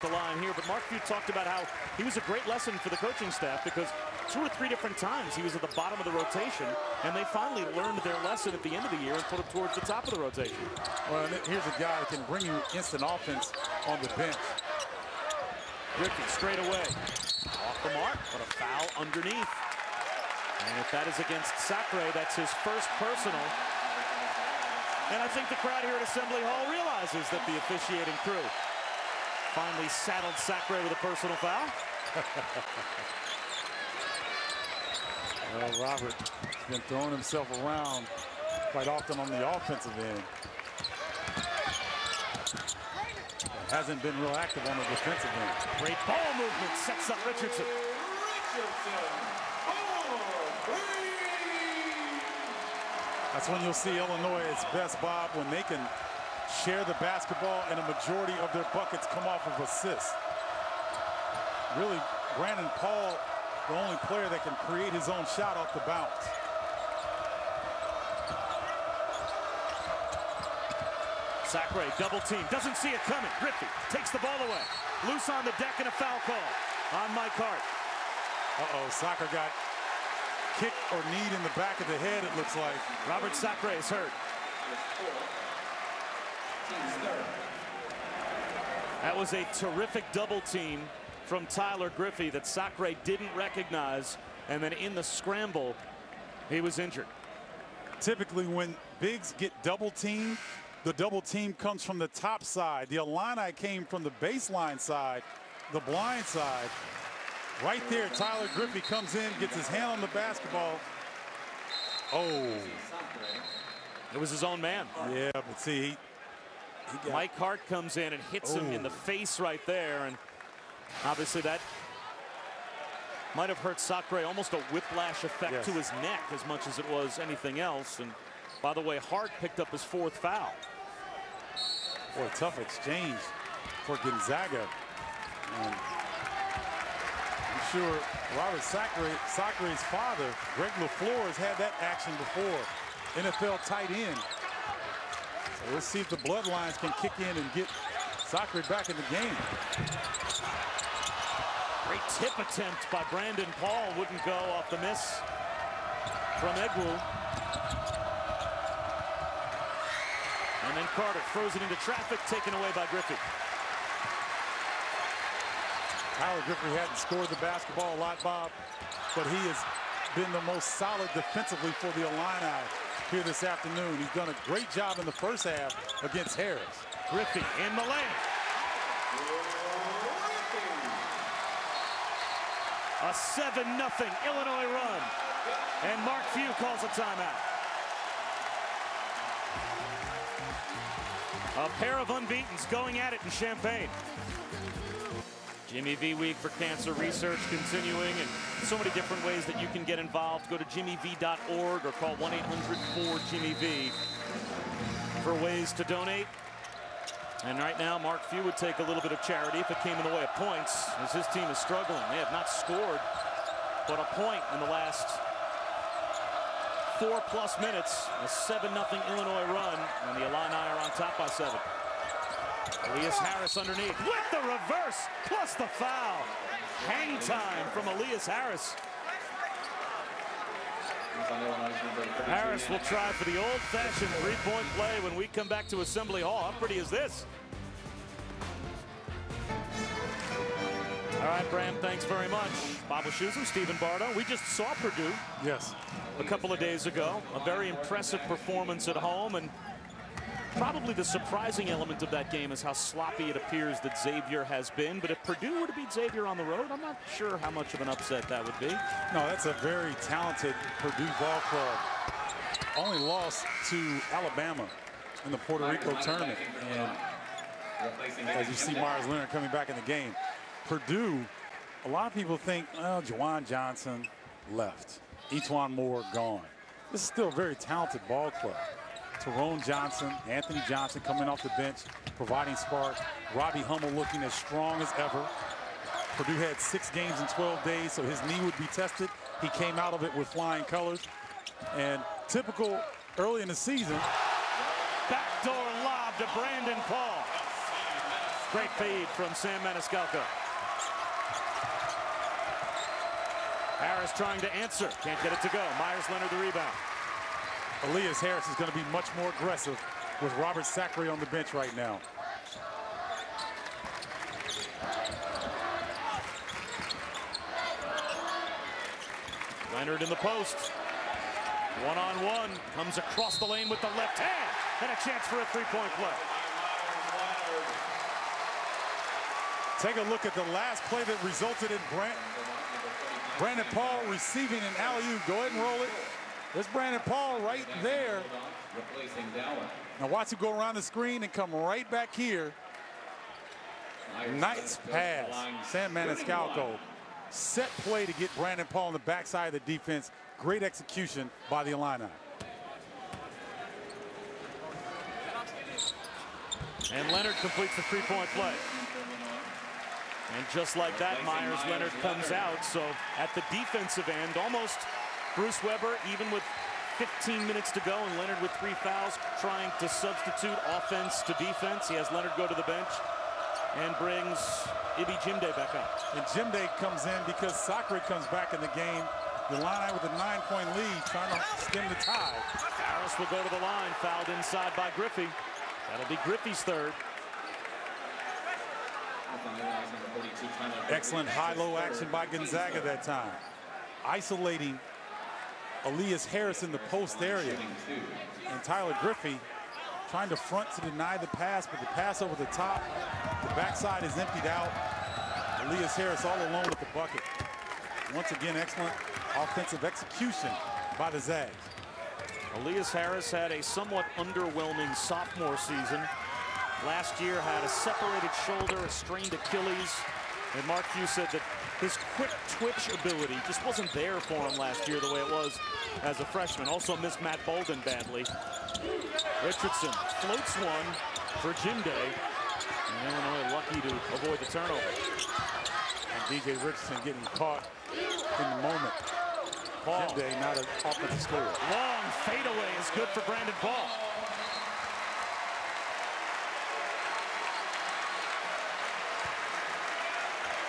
the line here, but Mark Few talked about how he was a great lesson for the coaching staff because 2 or 3 different times he was at the bottom of the rotation, and they finally learned their lesson at the end of the year and put him towards the top of the rotation. Well, here's a guy that can bring you instant offense on the bench. Griffey straight away. Off the mark, but a foul underneath. And if that is against Sacre, that's his first personal. And I think the crowd here at Assembly Hall realizes that the officiating crew finally saddled Sacre with a personal foul. Well, Robert has been throwing himself around quite often on the offensive end. But hasn't been real active on the defensive end. Great ball movement sets up Richardson. That's when you'll see Illinois at its best, Bob, when they can share the basketball and a majority of their buckets come off of assists. Really, Brandon Paul, the only player that can create his own shot off the bounce. Sacre double team, doesn't see it coming. Griffey takes the ball away. Loose on the deck and a foul call on Mike Hart. Uh-oh, Sacre got kicked or kneed in the back of the head, it looks like. Robert Sacre is hurt. That was a terrific double team from Tyler Griffey that Sacre didn't recognize, and then in the scramble, he was injured. Typically, when bigs get double teamed, the double team comes from the top side. The Illini came from the baseline side, the blind side. Right there, Tyler Griffey comes in, gets his hand on the basketball. Oh. It was his own man. Yeah, but see, Mike Hart comes in and hits him in the face right there, and obviously that might have hurt Sacre, almost a whiplash effect to his neck as much as it was anything else. And by the way, Hart picked up his 4th foul. Boy, tough exchange for Gonzaga. And I'm sure Robert Sacre's father, Greg LaFleur, has had that action before. NFL tight end. So let's see if the bloodlines can kick in and get Sacre back in the game. Great tip attempt by Brandon Paul. Wouldn't go off the miss from Egwu. And then Carter throws it into traffic, taken away by Griffey. Tyler Griffey hadn't scored the basketball a lot, Bob, but he has been the most solid defensively for the Illini here this afternoon. He's done a great job in the first half against Harris. Griffey in the lane. A 7-0 Illinois run. And Mark Few calls a timeout. A pair of unbeatens going at it in Champaign. Jimmy V Week for Cancer Research continuing, and so many different ways that you can get involved. Go to jimmyv.org or call 1-800-4-JIMMY-V for ways to donate. And right now, Mark Few would take a little bit of charity if it came in the way of points, as his team is struggling. They have not scored but a point in the last 4+ minutes. A 7-0 Illinois run, and the Illini are on top by 7. Elias Harris underneath with the reverse plus the foul. Hang time from Elias Harris. Harris will try for the old-fashioned 3-point play when we come back to Assembly Hall. How pretty is this? All right, Bram, thanks very much. Bob Wischusen, Stephen Bardo. We just saw Purdue a couple of days ago. A very impressive performance at home, and probably the surprising element of that game is how sloppy it appears that Xavier has been. But if Purdue were to beat Xavier on the road, I'm not sure how much of an upset that would be. No, that's a very talented Purdue ball club. Only lost to Alabama in the Puerto Rico tournament. And as you see Myers Leonard coming back in the game, Purdue, a lot of people think, well, Juwan Johnson left. Etuan Moore gone. This is still a very talented ball club. Tyrone Johnson, Anthony Johnson coming off the bench, providing spark. Robbie Hummel looking as strong as ever. Purdue had 6 games in 12 days, so his knee would be tested. He came out of it with flying colors. And typical early in the season. Backdoor lob to Brandon Paul. Great fade from Sam Maniscalco. Harris trying to answer. Can't get it to go. Myers-Leonard the rebound. Elias Harris is going to be much more aggressive with Robert Sacre on the bench right now. Leonard in the post. One-on-one. Comes across the lane with the left hand. And a chance for a three-point play. Take a look at the last play that resulted in Brandon Paul receiving an alley-oop. Go ahead and roll it. There's Brandon Paul right there. Now watch him go around the screen and come right back here. Nice pass. Sam Maniscalco. Set play to get Brandon Paul on the backside of the defense. Great execution by the Illini. And Leonard completes the three-point play. And just like that, Myers-Leonard comes out. So at the defensive end, almost Bruce Weber, even with 15 minutes to go, and Leonard with 3 fouls, trying to substitute offense to defense. He has Leonard go to the bench and brings Ibi Jimde back up. And Jimde comes in because Sacre comes back in the game. The Illini with a 9-point lead, trying to stem the tide. Harris will go to the line, fouled inside by Griffey. That'll be Griffey's third. Excellent high-low action by Gonzaga that time. Isolating Elias Harris in the post area. And Tyler Griffey trying to front to deny the pass, but the pass over the top. The backside is emptied out. Elias Harris all alone with the bucket. Once again, excellent offensive execution by the Zags. Elias Harris had a somewhat underwhelming sophomore season. Last year had a separated shoulder, a strained Achilles. And Mark Few said that his quick twitch ability just wasn't there for him last year the way it was as a freshman. Also missed Matt Bolden badly. Richardson floats one for Jimde. And Illinois lucky to avoid the turnover. And DJ Richardson getting caught in the moment. Paul. Jimde not an offensive scorer. Long fadeaway is good for Brandon Paul.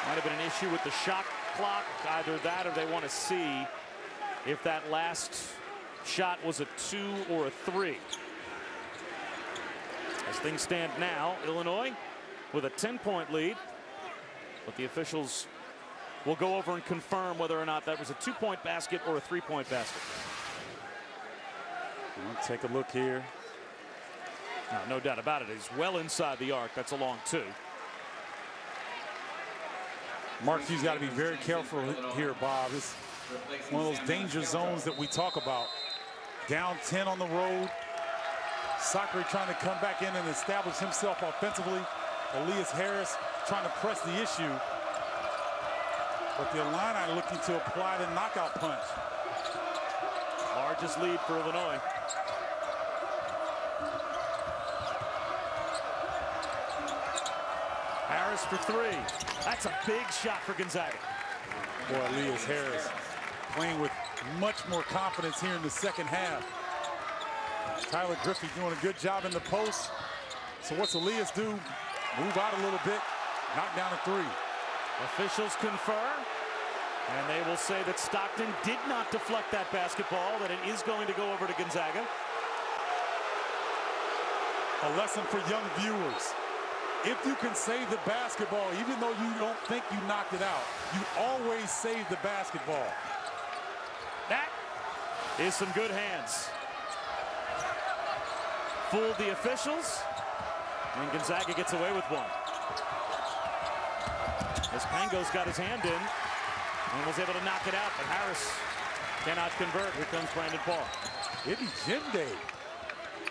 Might have been an issue with the shot clock. Either that or they want to see if that last shot was a 2 or a 3. As things stand now, Illinois with a 10-point lead. But the officials will go over and confirm whether or not that was a 2-point basket or a 3-point basket. We'll take a look here. No doubt about it. He's well inside the arc. That's a long 2. Mark Few got to be very careful here, Bob. It's one of those danger zones that we talk about. Down 10 on the road. Sacre trying to come back in and establish himself offensively. Elias Harris trying to press the issue. But the Illini looking to apply the knockout punch. Largest lead for Illinois. Harris for 3. That's a big shot for Gonzaga. Boy, Elias Harris playing with much more confidence here in the second half. Tyler Griffey doing a good job in the post. So what's Elias do? Move out a little bit, knock down a 3. Officials confer, and they will say that Stockton did not deflect that basketball, that it is going to go over to Gonzaga. A lesson for young viewers. If you can save the basketball, even though you don't think you knocked it out, you always save the basketball. That is some good hands. Fooled the officials, and Gonzaga gets away with one. As Pango's got his hand in and was able to knock it out, but Harris cannot convert. Here comes Brandon Paul. Ibi Jimde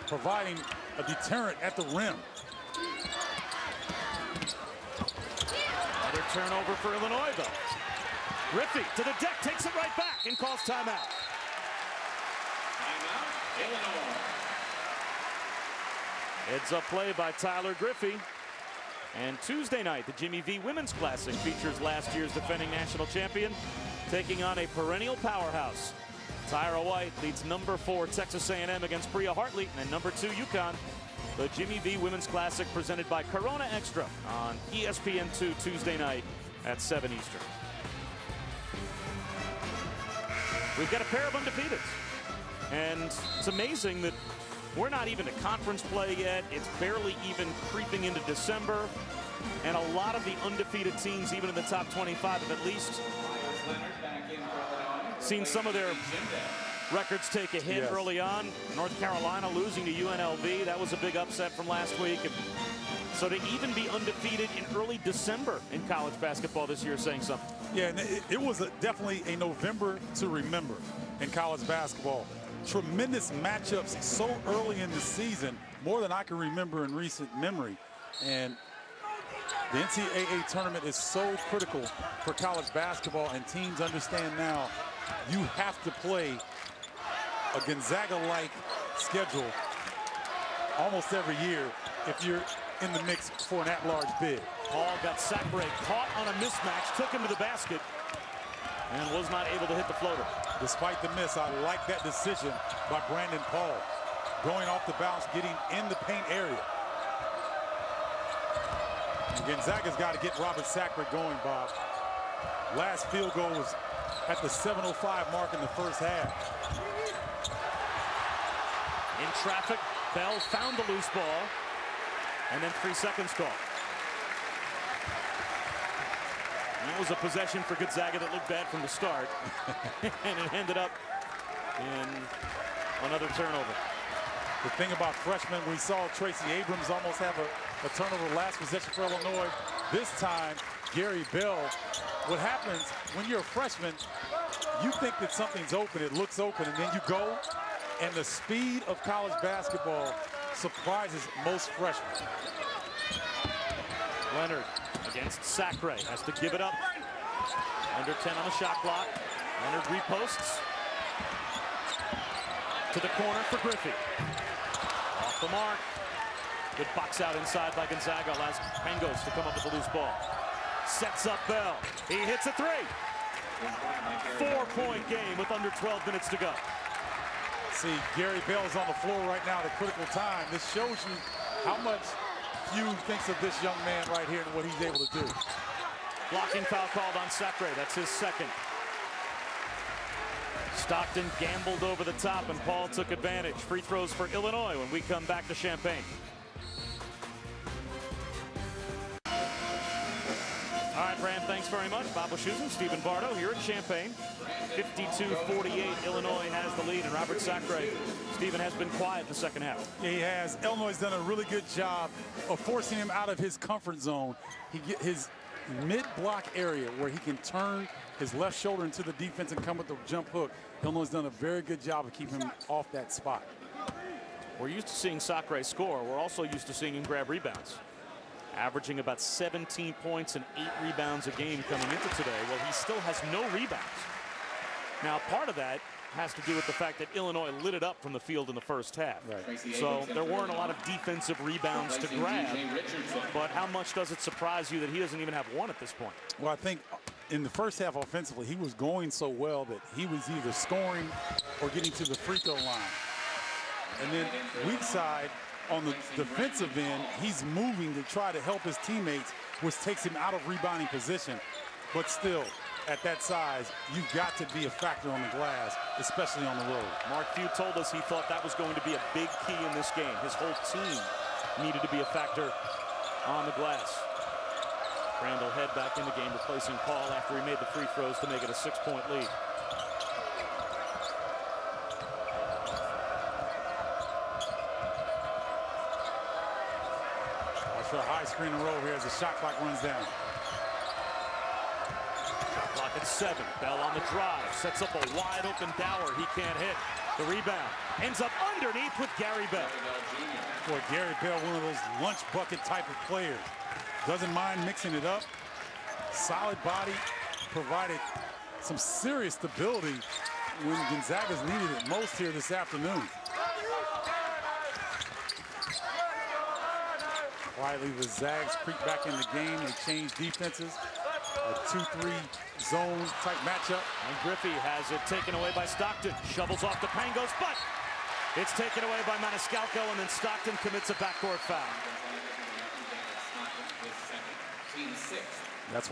providing a deterrent at the rim. Another turnover for Illinois, though. Griffey to the deck, takes it right back and calls timeout. Timeout, Illinois. Heads up play by Tyler Griffey. And Tuesday night, the Jimmy V Women's Classic features last year's defending national champion taking on a perennial powerhouse. Tyra White leads number 4 Texas A&M against Bria Hartley and number 2 UConn. the Jimmy V Women's Classic presented by Corona Extra on ESPN2 Tuesday night at 7 Eastern. We've got a pair of undefeateds, and it's amazing that we're not even to conference play yet. It's barely even creeping into December, and a lot of the undefeated teams, even in the top 25, have at least seen some of their records take a hit early on. North Carolina losing to UNLV. That was a big upset from last week. And so to even be undefeated in early December in college basketball this year is saying something. Yeah, and it was definitely a November to remember in college basketball. Tremendous matchups so early in the season, more than I can remember in recent memory. And the NCAA tournament is so critical for college basketball, and teams understand now you have to play a Gonzaga-like schedule almost every year if you're in the mix for an at-large bid. Paul got Sacre caught on a mismatch, took him to the basket, and was not able to hit the floater. Despite the miss, I like that decision by Brandon Paul. Going off the bounce, getting in the paint area. And Gonzaga's got to get Robert Sacre going, Bob. Last field goal was at the 7:05 mark in the first half. In traffic, Bell found the loose ball, and then 3 seconds call. And that was a possession for Gonzaga that looked bad from the start, and it ended up in another turnover. The thing about freshmen, we saw Tracy Abrams almost have a turnover last possession for Illinois. This time, Gary Bell. What happens when you're a freshman, you think that something's open, it looks open, and then you go, and the speed of college basketball surprises most freshmen. Leonard against Sacre, has to give it up. Under 10 on the shot clock. Leonard reposts to the corner for Griffey. Off the mark. Good box out inside by Gonzaga. Allows Pangos to come up with the loose ball. Sets up Bell. He hits a three. 4-point game with under 12 minutes to go. See, Gary Bell's on the floor right now at a critical time. This shows you how much Few thinks of this young man right here and what he's able to do. Blocking foul called on Sacre. That's his second. Stockton gambled over the top, and Paul took advantage. Free throws for Illinois when we come back to Champaign. All right, Brand, thanks very much. Bob Wischusen, Stephen Bardo here at Champaign. 52-48, Illinois has the lead, and Robert Sacre, Stephen, has been quiet in the second half. Yeah, he has. Illinois has done a really good job of forcing him out of his comfort zone. He get his mid-block area where he can turn his left shoulder into the defense and come with the jump hook. Illinois has done a very good job of keeping him off that spot. We're used to seeing Sacre score. We're also used to seeing him grab rebounds. Averaging about 17 points and 8 rebounds a game coming into today. Well, he still has no rebounds. Now, part of that has to do with the fact that Illinois lit it up from the field in the first half. Right. So there weren't a lot of defensive rebounds to grab. But how much does it surprise you that he doesn't even have one at this point? Well, I think in the first half offensively, he was going so well that he was either scoring or getting to the free throw line. And then weak side, on the defensive end, he's moving to try to help his teammates, which takes him out of rebounding position. But still, at that size, you've got to be a factor on the glass, especially on the road. Mark Few told us he thought that was going to be a big key in this game. His whole team needed to be a factor on the glass. Randall head back in the game, replacing Paul after he made the free throws to make it a 6-point lead. A high screen and roll here as the shot clock runs down. Shot clock at 7. Bell on the drive. Sets up a wide open Dower. He can't hit. The rebound ends up underneath with Gary Bell. Boy, Gary Bell, one of those lunch bucket type of players. Doesn't mind mixing it up. Solid body. Provided some serious stability when Gonzaga's needed it most here this afternoon. Quietly, the Zags creep back in the game. They change defenses. A 2-3 zone type matchup. And Griffey has it taken away by Stockton. Shovels off to Pangos, but It's taken away by Maniscalco, and then Stockton commits a backcourt foul. That's